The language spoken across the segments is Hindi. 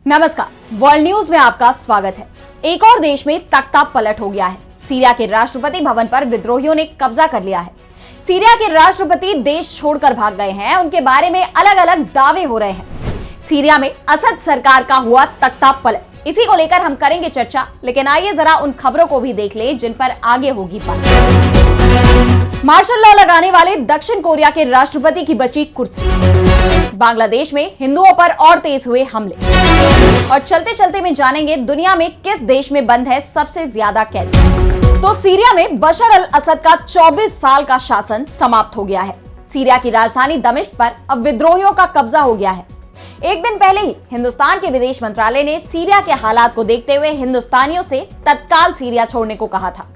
नमस्कार, वर्ल्ड न्यूज में आपका स्वागत है। एक और देश में तख्ता पलट हो गया है। सीरिया के राष्ट्रपति भवन पर विद्रोहियों ने कब्जा कर लिया है। सीरिया के राष्ट्रपति देश छोड़कर भाग गए हैं। उनके बारे में अलग अलग दावे हो रहे हैं। सीरिया में असद सरकार का हुआ तख्ता पलट, इसी को लेकर हम करेंगे चर्चा। लेकिन आइए जरा उन खबरों को भी देख लें जिन पर आगे होगी बात। मार्शल लॉ लगाने वाले दक्षिण कोरिया के राष्ट्रपति की बची कुर्सी। बांग्लादेश में हिंदुओं पर और तेज हुए हमले। और चलते चलते में जानेंगे दुनिया में किस देश में बंद है सबसे ज्यादा कैदी। तो सीरिया में बशर अल असद का 24 साल का शासन समाप्त हो गया है। सीरिया की राजधानी दमिश्क पर अब विद्रोहियों का कब्जा हो गया है। एक दिन पहले ही हिंदुस्तान के विदेश मंत्रालय ने सीरिया के हालात को देखते हुए हिंदुस्तानियों से तत्काल सीरिया छोड़ने को कहा था।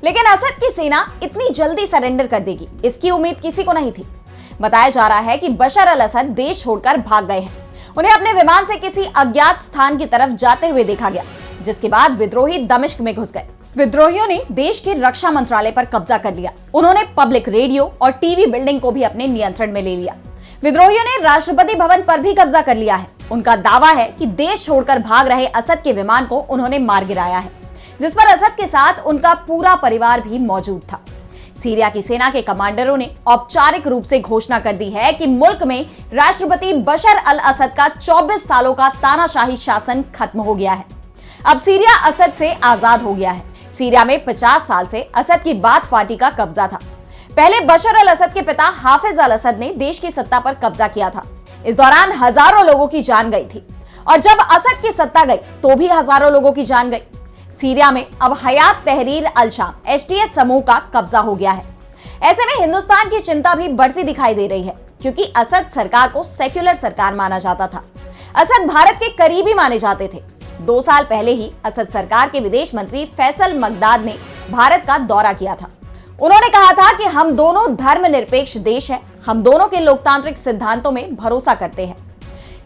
लेकिन असद की सेना इतनी जल्दी सरेंडर कर देगी, इसकी उम्मीद किसी को नहीं थी। बताया जा रहा है कि बशर अल असद देश छोड़कर भाग गए हैं। उन्हें अपने विमान से किसी अज्ञात स्थान की तरफ जाते हुए देखा गया, जिसके बाद विद्रोही दमिश्क में घुस गए। विद्रोहियों ने देश के रक्षा मंत्रालय पर कब्जा कर लिया। उन्होंने पब्लिक रेडियो और टीवी बिल्डिंग को भी अपने नियंत्रण में ले लिया। विद्रोहियों ने राष्ट्रपति भवन पर भी कब्जा कर लिया है। उनका दावा है कि देश छोड़कर भाग रहे असद के विमान को उन्होंने मार गिराया है, जिस पर असद के साथ उनका पूरा परिवार भी मौजूद था। सीरिया की सेना के कमांडरों ने औपचारिक रूप से घोषणा कर दी है कि मुल्क में राष्ट्रपति बशर अल असद का 24 सालों का तानाशाही शासन खत्म हो गया है। अब सीरिया असद से आजाद हो गया है। सीरिया में 50 साल से असद की बाथ पार्टी का कब्जा था। पहले बशर अल असद के पिता हाफिज अल असद ने देश की सत्ता पर कब्जा किया था। इस दौरान हजारों लोगों की जान गई थी और जब असद की सत्ता गई तो भी हजारों लोगों की जान गई। सीरिया में अब हयात तहरीर अल शाम HTS समूह का कब्जा हो गया है। ऐसे में हिंदुस्तान की चिंता भी बढ़ती दिखाई दे रही है, क्योंकि असद सरकार को सेक्युलर सरकार माना जाता था। असद भारत के करीबी माने जाते थे। 2 साल पहले ही असद सरकार के विदेश मंत्री फैसल मकदाद ने भारत का दौरा किया था। उन्होंने कहा था कि हम दोनों धर्मनिरपेक्ष देश हैं, हम दोनों के लोकतांत्रिक सिद्धांतों में भरोसा करते हैं।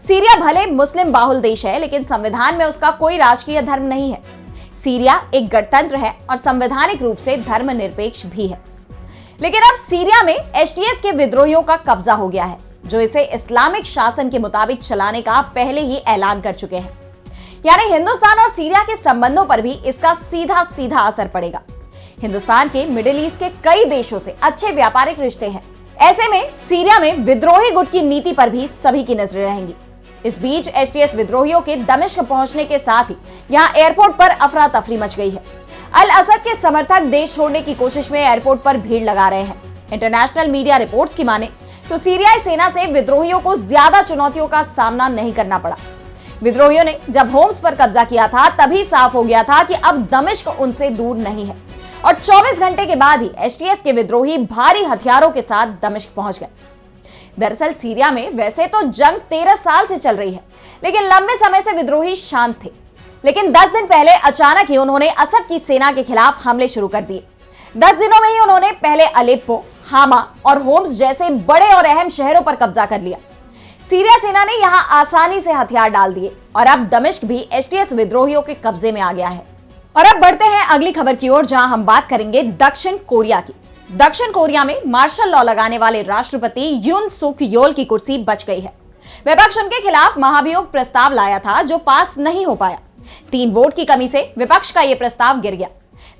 सीरिया भले मुस्लिम बाहुल देश है, लेकिन संविधान में उसका कोई राजकीय धर्म नहीं है। सीरिया एक गणतंत्र है और संवैधानिक रूप से धर्मनिरपेक्ष भी है। लेकिन अब सीरिया में HTS के विद्रोहियों का कब्जा हो गया है, जो इसे इस्लामिक शासन के मुताबिक चलाने का पहले ही ऐलान कर चुके हैं। यानी हिंदुस्तान और सीरिया के संबंधों पर भी इसका सीधा सीधा असर पड़ेगा। हिंदुस्तान के मिडिल ईस्ट के कई देशों से अच्छे व्यापारिक रिश्ते हैं। ऐसे में सीरिया में विद्रोही गुट की नीति पर भी सभी की नजरें रहेंगी। इस बीच HTS विद्रोहियों के दमिश्क पहुंचने के साथ ही यहां एयरपोर्ट पर अफरा तफरी मच गई है। अल असद के समर्थक देश छोड़ने की कोशिश में एयरपोर्ट पर भीड़ लगा रहे हैं। इंटरनेशनल मीडिया रिपोर्ट्स की माने तो सीरियाई सेना से विद्रोहियों को ज्यादा चुनौतियों का सामना नहीं करना पड़ा। विद्रोहियों ने जब होम्स पर कब्जा किया था तभी साफ हो गया था कि अब दमिश्क उनसे दूर नहीं है और 24 घंटे के बाद ही HTS के विद्रोही भारी हथियारों के साथ दमिश्क पहुंच गए। दरअसल सीरिया में वैसे तो जंग 13 साल से चल रही है, लेकिन लंबे समय से विद्रोही शांत थे। लेकिन 10 दिन पहले अचानक ही उन्होंने असद की सेना के खिलाफ हमले शुरू कर दिए। 10 दिनों में ही उन्होंने पहले अलेप्पो, हामा और होम्स जैसे बड़े और अहम शहरों पर कब्जा कर लिया। सीरिया सेना ने यहां आसानी से हथियार डाल दिए और अब दमिश्क भी HTS विद्रोहियों के कब्जे में आ गया है। और अब बढ़ते हैं अगली खबर की ओर, जहां हम बात करेंगे दक्षिण कोरिया की। दक्षिण कोरिया में मार्शल लॉ लगाने वाले राष्ट्रपति यून सुक योल की कुर्सी बच गई है। विपक्ष उनके खिलाफ महाभियोग प्रस्ताव लाया था, जो पास नहीं हो पाया। 3 वोट की कमी से विपक्ष का यह प्रस्ताव गिर गया।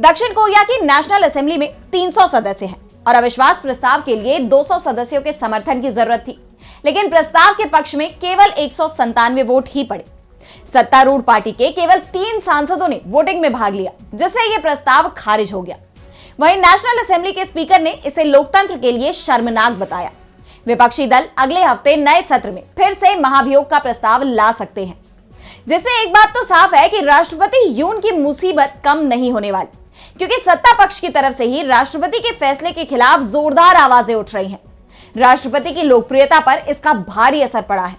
दक्षिण कोरिया की नेशनल असेंबली में 300 सदस्य हैं और अविश्वास प्रस्ताव के लिए 200 सदस्यों के समर्थन की जरूरत थी, लेकिन प्रस्ताव के पक्ष में केवल 197 वोट ही पड़े। सत्तारूढ़ पार्टी के केवल 3 सांसदों ने वोटिंग में भाग लिया, जिससे यह प्रस्ताव खारिज हो गया। वहीं नेशनल असेंबली के स्पीकर ने इसे लोकतंत्र के लिए शर्मनाक बताया। विपक्षी दल अगले हफ्ते नए सत्र में फिर से महाभियोग का प्रस्ताव ला सकते हैं, जिससे एक बात तो साफ है कि राष्ट्रपति यून की मुसीबत कम नहीं होने वाली, क्योंकि सत्ता पक्ष की तरफ से ही राष्ट्रपति के फैसले के खिलाफ जोरदार आवाजें उठ रही हैं। राष्ट्रपति की लोकप्रियता पर इसका भारी असर पड़ा है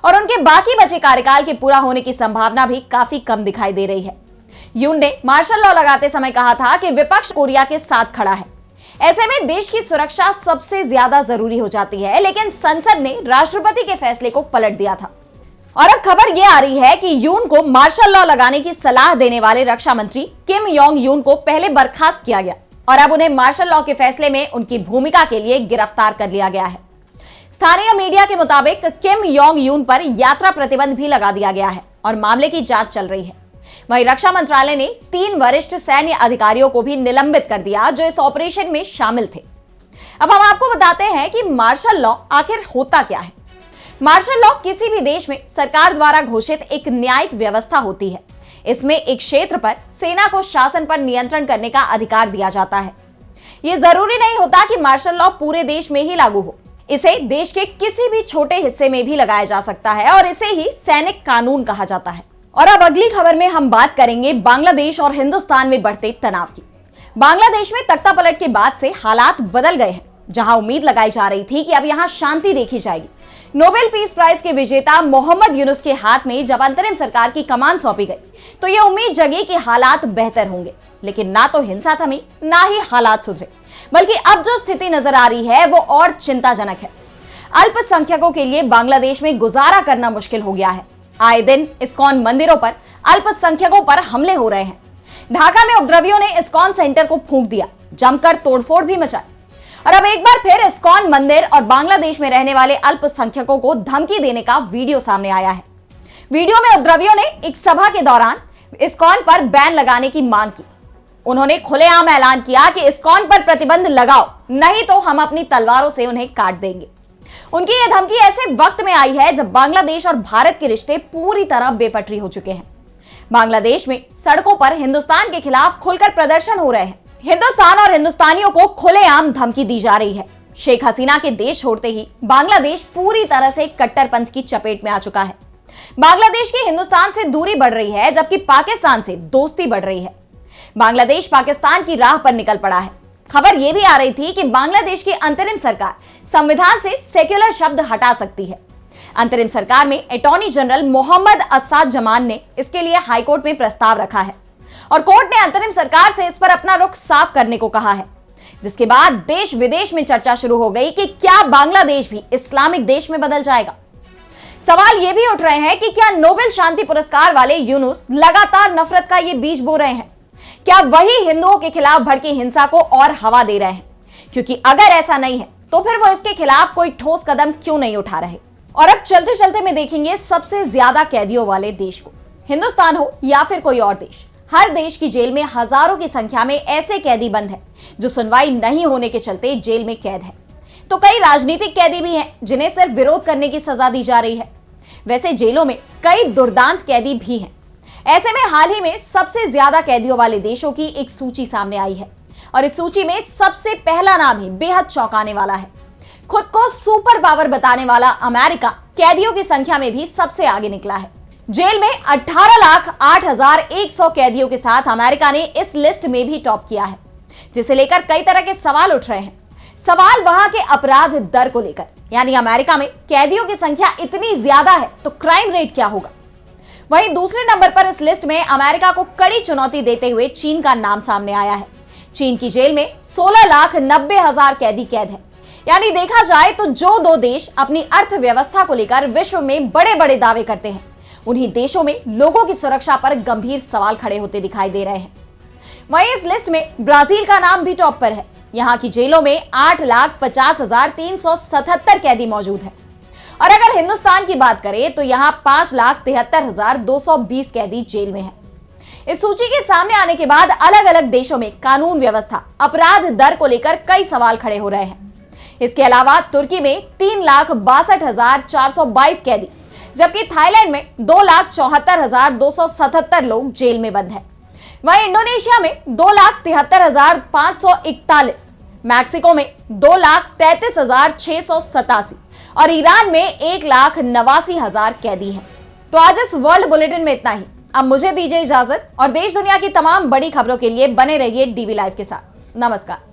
और उनके बाकी बचे कार्यकाल के पूरा होने की संभावना भी काफी कम दिखाई दे रही है। यून ने मार्शल लॉ लगाते समय कहा था कि विपक्ष कोरिया के साथ खड़ा है। ऐसे में देश की सुरक्षा सबसे ज्यादा जरूरी हो जाती है, लेकिन संसद ने राष्ट्रपति के फैसले को पलट दिया था। और अब खबर यह आ रही है कि यून को मार्शल लॉ लगाने की सलाह देने वाले रक्षा मंत्री किम योंग यून को पहले बर्खास्त किया गया और अब उन्हें मार्शल लॉ के फैसले में उनकी भूमिका के लिए गिरफ्तार कर लिया गया है। स्थानीय मीडिया के मुताबिक किम योंग यून पर यात्रा प्रतिबंध भी लगा दिया गया है। और मामले की जांच चल रही है। वहीं रक्षा मंत्रालय ने 3 वरिष्ठ सैन्य अधिकारियों को भी निलंबित कर दिया जो इस ऑपरेशन में शामिल थे। अब हम आपको बताते हैं कि मार्शल लॉ आखिर होता क्या है। मार्शल लॉ किसी भी देश में सरकार द्वारा घोषित एक न्यायिक व्यवस्था होती है। इसमें एक क्षेत्र पर सेना को शासन पर नियंत्रण करने का अधिकार दिया जाता है। यह जरूरी नहीं होता कि मार्शल लॉ पूरे देश में ही लागू हो, इसे देश के किसी भी छोटे हिस्से में भी लगाया जा सकता है और इसे ही सैनिक कानून कहा जाता है। और अब अगली खबर में हम बात करेंगे बांग्लादेश और हिंदुस्तान में बढ़ते तनाव की। बांग्लादेश में तख्तापलट के बाद से हालात बदल गए हैं। जहां उम्मीद लगाई जा रही थी कि अब यहां शांति देखी जाएगी, नोबेल पीस प्राइज के विजेता मोहम्मद यूनुस के हाथ में जब अंतरिम सरकार की कमान सौंपी गई तो यह उम्मीद जगी कि हालात बेहतर होंगे। लेकिन ना तो हिंसा थमी, ना ही हालात सुधरे, बल्कि अब जो स्थिति नजर आ रही है वो और चिंताजनक है। अल्पसंख्यकों के लिए बांग्लादेश में गुजारा करना मुश्किल हो गया है। आए दिन इस्कॉन मंदिरों पर अल्पसंख्यकों पर हमले हो रहे हैं। ढाका में उपद्रवियों ने इस्कॉन सेंटर को फूंक दिया, जमकर तोड़फोड़ भी मचाई। और अब एक बार फिर इस्कॉन मंदिर और बांग्लादेश में रहने वाले अल्पसंख्यकों को धमकी देने का वीडियो सामने आया है। वीडियो में उपद्रवियों ने एक सभा के दौरान इस्कॉन पर बैन लगाने की मांग की। उन्होंने खुलेआम ऐलान किया कि इस्कॉन पर प्रतिबंध लगाओ, नहीं तो हम अपनी तलवारों से उन्हें काट देंगे। उनकी यह धमकी ऐसे वक्त में आई है जब बांग्लादेश और भारत के रिश्ते पूरी तरह बेपटरी हो चुके हैं। बांग्लादेश में सड़कों पर हिंदुस्तान के खिलाफ खुलकर प्रदर्शन हो रहे हैं। हिंदुस्तान और हिंदुस्तानियों को खुलेआम धमकी दी जा रही है। शेख हसीना के देश छोड़ते ही बांग्लादेश पूरी तरह से कट्टरपंथ की चपेट में आ चुका है। बांग्लादेश की हिंदुस्तान से दूरी बढ़ रही है, जबकि पाकिस्तान से दोस्ती बढ़ रही है। बांग्लादेश पाकिस्तान की राह पर निकल पड़ा है। खबर यह भी आ रही थी कि बांग्लादेश की अंतरिम सरकार संविधान से सेक्युलर शब्द हटा सकती है। अंतरिम सरकार में अटॉर्नी जनरल मोहम्मद असाद जमान ने इसके लिए हाईकोर्ट में प्रस्ताव रखा है और कोर्ट ने अंतरिम सरकार से इस पर अपना रुख साफ करने को कहा है, जिसके बाद देश विदेश में चर्चा शुरू हो गई कि क्या बांग्लादेश भी इस्लामिक देश में बदल जाएगा। सवाल ये भी उठ रहे हैं कि क्या नोबेल शांति पुरस्कार वाले यूनुस लगातार नफरत का ये बीज बो रहे हैं? क्या वही हिंदुओं के खिलाफ भड़की हिंसा को और हवा दे रहे हैं? क्योंकि अगर ऐसा नहीं है तो फिर वो इसके खिलाफ कोई ठोस कदम क्यों नहीं उठा रहे? और अब चलते चलते में देखेंगे सबसे ज्यादा कैदियों वाले देश को। हिंदुस्तान हो या फिर कोई और देश, हर देश की जेल में हजारों की संख्या में ऐसे कैदी बंद हैं जो सुनवाई नहीं होने के चलते जेल में कैद है। तो कई राजनीतिक कैदी भी हैं जिन्हें सिर्फ विरोध करने की सजा दी जा रही है। वैसे जेलों में कई दुर्दांत कैदी भी हैं। ऐसे में हाल ही में सबसे ज्यादा कैदियों वाले देशों की एक सूची सामने आई है और इस सूची में सबसे पहला नाम ही बेहद चौंकाने वाला है। खुद को सुपर पावर बताने वाला अमेरिका कैदियों की संख्या में भी सबसे आगे निकला है। जेल में 18,08,100 कैदियों के साथ अमेरिका ने इस लिस्ट में भी टॉप किया है, जिसे लेकर कई तरह के सवाल उठ रहे हैं। सवाल वहां के अपराध दर को लेकर, यानी अमेरिका में कैदियों की संख्या इतनी ज्यादा है तो क्राइम रेट क्या होगा। वहीं दूसरे नंबर पर इस लिस्ट में अमेरिका को कड़ी चुनौती देते हुए चीन का नाम सामने आया है। चीन की जेल में 16,90,000 कैदी कैद है। यानी देखा जाए तो जो दो देश अपनी अर्थव्यवस्था को लेकर विश्व में बड़े बड़े दावे करते हैं, उन्हीं देशों में लोगों की सुरक्षा पर गंभीर सवाल खड़े होते दिखाई दे रहे हैं। वहीं इस लिस्ट में ब्राजील का नाम भी टॉप पर है। यहाँ की जेलों में 8,50,377 कैदी मौजूद हैं। और अगर हिंदुस्तान की बात करें तो यहाँ 5,73,220 कैदी जेल में हैं। इस सूची के सामने आने के बाद अलग अलग देशों में कानून व्यवस्था, अपराध दर को लेकर कई सवाल खड़े हो रहे हैं। इसके अलावा तुर्की में 3,62,422 कैदी, जबकि थाईलैंड में 2,74,277 लोग जेल में बंद हैं। वहीं इंडोनेशिया में 2,73,541, मैक्सिको में 2,33,687 और ईरान में 1,89,000 कैदी हैं। तो आज इस वर्ल्ड बुलेटिन में इतना ही। अब मुझे दीजिए इजाजत और देश दुनिया की तमाम बड़ी खबरों के लिए बने रहिए डीवी लाइव के साथ। नमस्कार।